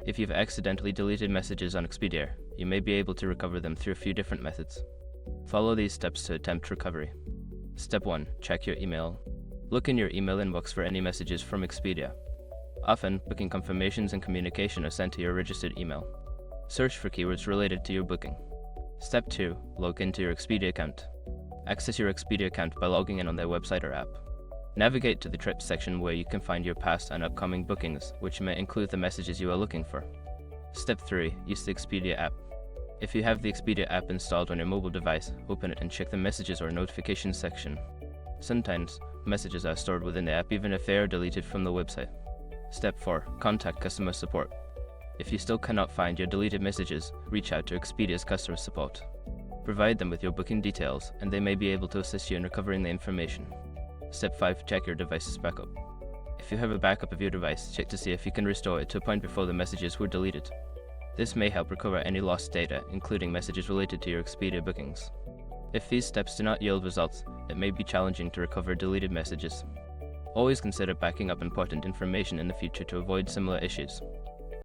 If you've accidentally deleted messages on Expedia, you may be able to recover them through a few different methods. Follow these steps to attempt recovery. Step 1. Check your email. Look in your email inbox for any messages from Expedia. Often, booking confirmations and communication are sent to your registered email. Search for keywords related to your booking. Step 2. Log into your Expedia account. Access your Expedia account by logging in on their website or app. Navigate to the trips section where you can find your past and upcoming bookings, which may include the messages you are looking for. Step 3. Use the Expedia app. If you have the Expedia app installed on your mobile device, open it and check the messages or notifications section. Sometimes, messages are stored within the app even if they are deleted from the website. Step 4. Contact customer support. If you still cannot find your deleted messages, reach out to Expedia's customer support. Provide them with your booking details, and they may be able to assist you in recovering the information. Step 5. Check your device's backup. If you have a backup of your device, check to see if you can restore it to a point before the messages were deleted. This may help recover any lost data, including messages related to your Expedia bookings. If these steps do not yield results, it may be challenging to recover deleted messages. Always consider backing up important information in the future to avoid similar issues.